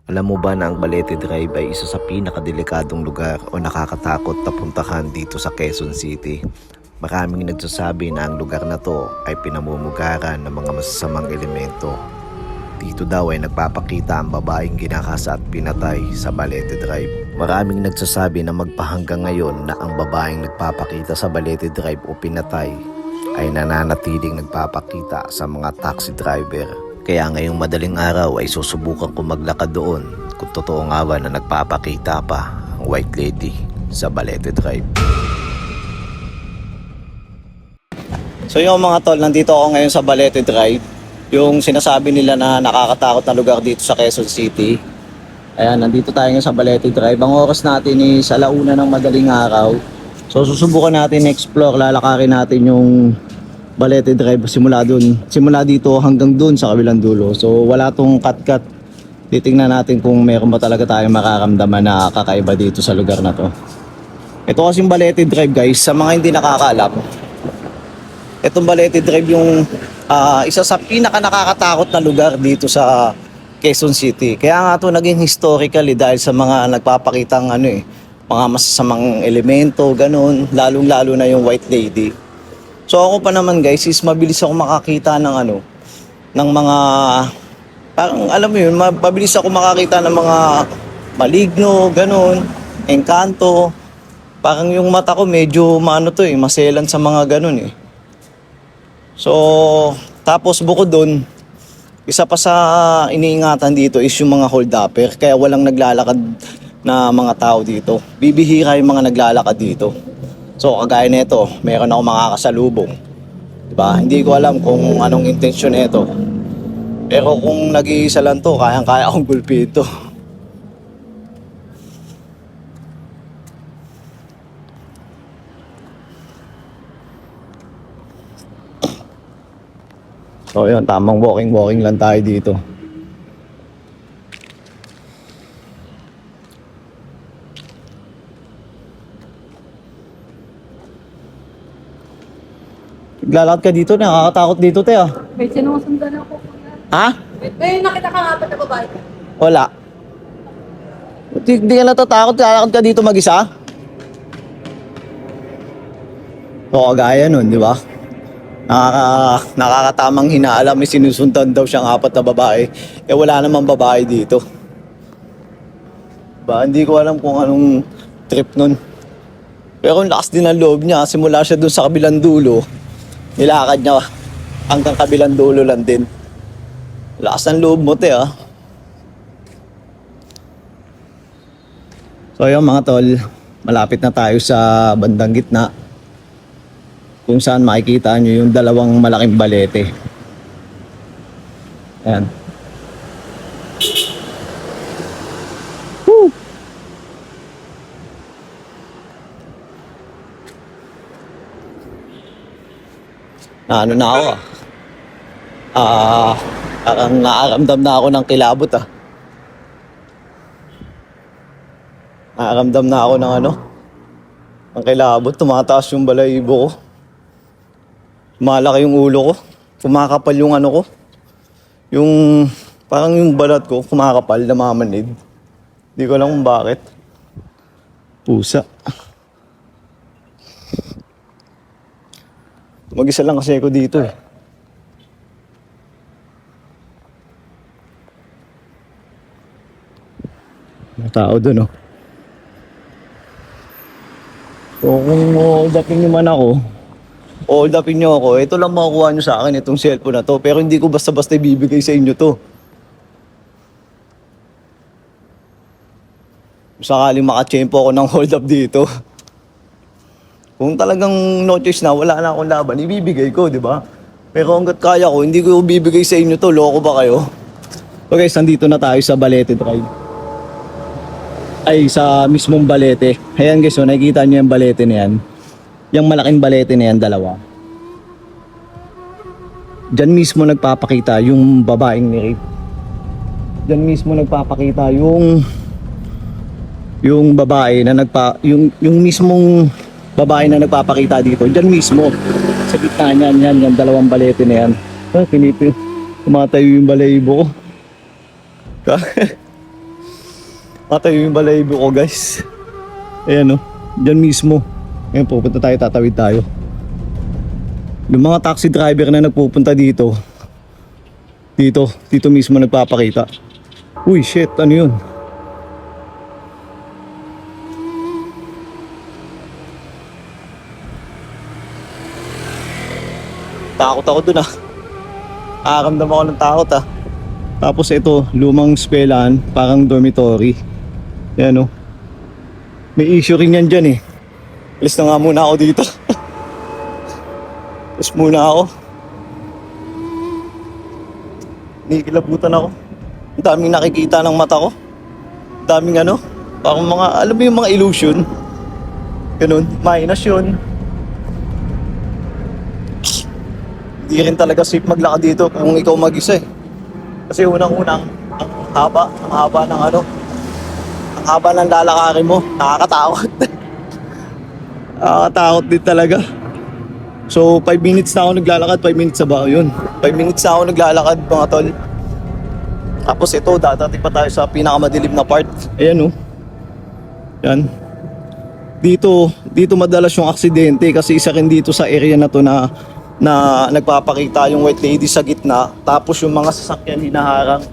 Alam mo ba na ang Balete Drive ay isa sa pinakadelikadong lugar o nakakatakot na puntahan dito sa Quezon City? Maraming nagsasabi na ang lugar na to ay pinamumugaran ng mga masasamang elemento. Dito daw ay nagpapakita ang babaeng ginakasa at pinatay sa Balete Drive. Maraming nagsasabi na magpahanggang ngayon na ang babaeng nagpapakita sa Balete Drive o pinatay ay nananatiling nagpapakita sa mga taxi driver. Kaya ngayong madaling araw ay susubukan ko maglakad doon kung totoo nga ba na nagpapakita pa ang white lady sa Balete Drive. So yung mga tol, nandito ako ngayon sa Balete Drive. Yung sinasabi nila na nakakatakot na lugar dito sa Quezon City. Ayan, nandito tayo ngayon sa Balete Drive. Ang oras natin is alauna ng madaling araw. So susubukan natin explore, lalakarin natin yung Balete Drive simula dito hanggang dun sa kabilang dulo. So wala tong cut-cut. Titingnan natin kung meron ba talaga tayong makaramdaman na kakaiba dito sa lugar na to. Ito kasing Balete Drive guys, sa mga hindi nakakaalam. Itong Balete Drive yung isa sa pinaka nakakatakot na lugar dito sa Quezon City. Kaya nga to naging historical dahil sa mga nagpapakitang mga masasamang elemento, ganun, lalong-lalo na yung white lady. So ako pa naman guys is mabilis ako makakita ng ng mga parang alam mo yun, mabilis ako makakita ng mga maligno, ganun, engkanto. Parang yung mata ko medyo maselan sa mga ganun eh. So tapos bukod doon, isa pa sa iniingatan dito is yung mga hold-upper, kaya walang naglalakad na mga tao dito. Bibihira yung mga naglalakad dito. So kagaya nito, meron ako makakasalubong. Diba? Hindi ko alam kung anong intensyon nito. Pero kung nag-iisa lang to, kayang-kaya akong gulpihin to. So yun, tamang walking lang tayo dito. Naglalakad ka dito, nakakatakot dito, te ah. May sinusundan ako. Ha? May nakita ka nga ba na babae? Wala. Hindi ka natatakot, lalakad ka dito mag-isa? O kagaya nun, di ba? Nakakatamang hinaalam, may sinusundan daw siyang 4 na babae. Wala namang babae dito. Diba? Hindi ko alam kung anong trip nun. Pero ang lakas din ang loob niya, simula siya dun sa kabilang dulo. Nilakad niya hanggang kabilang dulo lang din. Lakas ng loob mo, te ah. So yun mga tol, malapit na tayo sa bandang gitna. Kung saan makikita nyo yung dalawang malaking balete. Ayan. Woo! Ano na ako parang nakaramdam na ako ng kilabot ah. Nakaramdam na ako ng ng kilabot, tumataas yung balahibo ko. Malaki yung ulo ko, kumakapal yung ko. Yung parang yung balat ko kumakapal, namamanid. Hindi ko alam kung bakit. Pusa. Mag-isa lang kasi ako dito eh. May tao dun oh. So kung hold upin nyo man ako, hold upin nyo ako, ito lang makukuha nyo sa akin, itong cellphone na to. Pero hindi ko basta-basta ibibigay sa inyo to. Sakaling makachempo ako ng hold up dito. Kung talagang no choice na, wala na akong laban, ibibigay ko, di ba? Pero hanggat kaya ko, hindi ko bibigay sa inyo to. Loko ba kayo? So guys, nandito na tayo sa Balete Drive. Ay, sa mismong Balete. Ayan guys, so nakikita nyo yung Balete na yan. Yung malaking Balete na yan, dalawa. Diyan mismo nagpapakita yung babaeng ni-rape. Diyan mismo nagpapakita yung babae na yung mismong babae na nagpapakita dito. Diyan mismo sa gitna niyan, yung dalawang Balete na yan. Tumatayo yung balahibo ko. Matayo yung balahibo ko, guys. Ayan, oh. Diyan mismo. Ngayon, pupunta tayo, tatawid tayo. Yung mga taxi driver na nagpupunta dito, dito mismo nagpapakita. Uy, shit, ano yun? Takot ako dun, ah. Nakakamdam ako ng takot, ah. Tapos ito, lumang eskwelahan, parang dormitory. Yan, oh. May issue rin yan dyan, eh. Alis na nga muna ako dito. Alis muna ako. Nikilabutan ako. Ang daming nakikita ng mata ko. Ang daming ano, parang mga, alam mo yung mga illusion. Ganun, minus yun. Hindi rin talaga safe maglakad dito kung ikaw mag-isa, eh. Kasi unang-unang, ang haba ng ano, ang haba ng lalakarin mo, nakakatakot. Nakakatakot din talaga. So 5 minutes na ako naglalakad, 5 minutes na ba yun? 5 minutes na ako naglalakad, mga tol. Tapos ito, dadating pa tayo sa pinakamadilim na part. Ayan, oh. Yan. Dito madalas yung aksidente kasi isa rin dito sa area na to na nagpapakita yung white lady sa gitna, tapos yung mga sasakyan hinaharang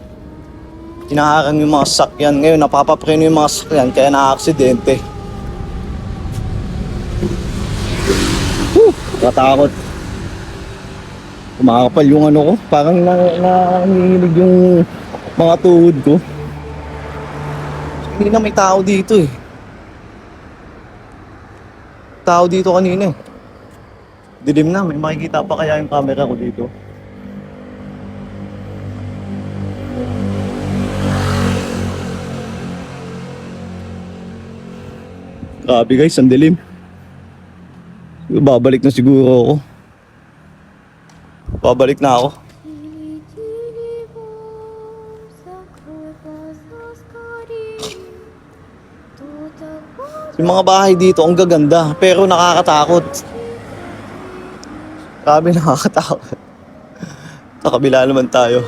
yung mga sasakyan. Ngayon napapapreno yung mga sasakyan kaya na-aksidente. Katakot. Kumakapal yung ano ko, parang nanginginig yung mga tuhod ko. Hindi na may tao dito, eh. Tao dito kanina, eh. Dilim na, may makikita pa kaya yung camera ko dito. Grabe guys, ang dilim. Babalik na siguro ako. Babalik na ako. Yung mga bahay dito, ang gaganda, pero nakakatakot. Grabe, nakakatakot. Sa kabila naman tayo.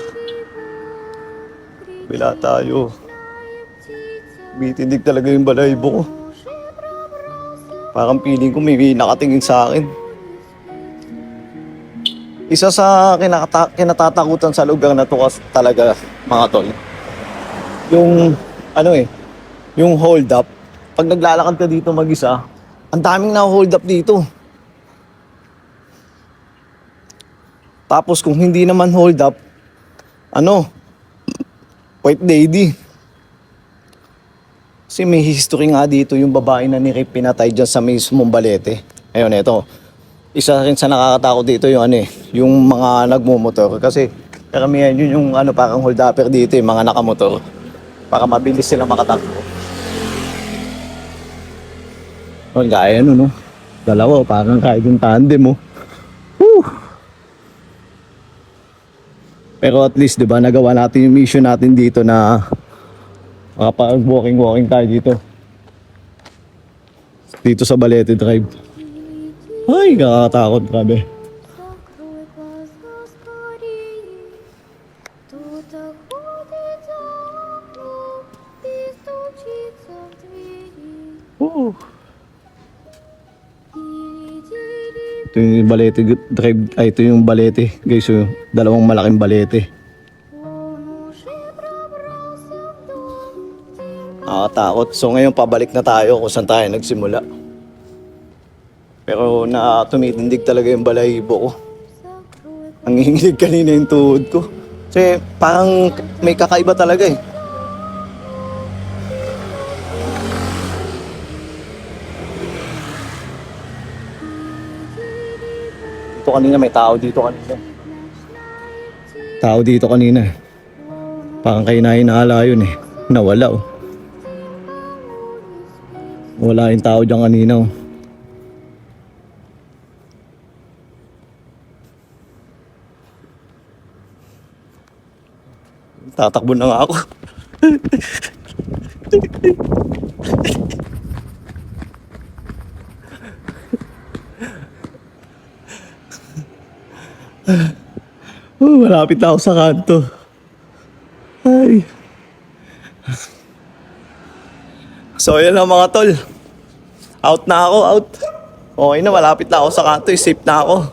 Kabila tayo. Bitinig talaga yung balahibo ko. Parang feeling ko may nakatingin sa akin. Isa sa kinatatakutan sa lugar na to talaga, mga tol. Yung, yung hold up. Pag naglalakad ka dito mag-isa, ang daming na-hold up dito. Tapos kung hindi naman hold up, white lady. Kasi may history nga dito yung babae na ni-rape, pinatay dyan sa mismong Balete. Ayun, ito. Isa rin sa nakakatakot dito yung yung mga nagmumotor. Kasi karamihan yun yung parang hold upper dito, yung mga nakamotor. Para mabilis sila makatakbo. Gaya no? Dalawa, parang kahit yung tandem, oh. Woo! Pero at least, 'di ba, nagawa natin yung mission natin dito na makapag-walking tayo dito. Dito sa Balete Drive. Ay, nakakatakot, grabe. Oh. Ito yung Balete Drive, ito yung Balete, guys, yung dalawang malaking Balete. Nakakatakot. So ngayon pabalik na tayo kung saan tayo nagsimula. Pero tumitindig talaga yung balahibo ko. Ang hinginig kanina yung tuhod ko. Kasi parang may kakaiba talaga, eh. Dito kanina, may tao dito kanina. Tao dito kanina. Parang kayo na hinahala yun, eh. Nawala, oh. Wala yung tao dyan kanina, oh. Tatakbo na nga ako. Malapit na ako sa kanto. Ay. So yun lang mga tol. Out na ako, out. Okay na, malapit na ako sa kanto. Safe na ako.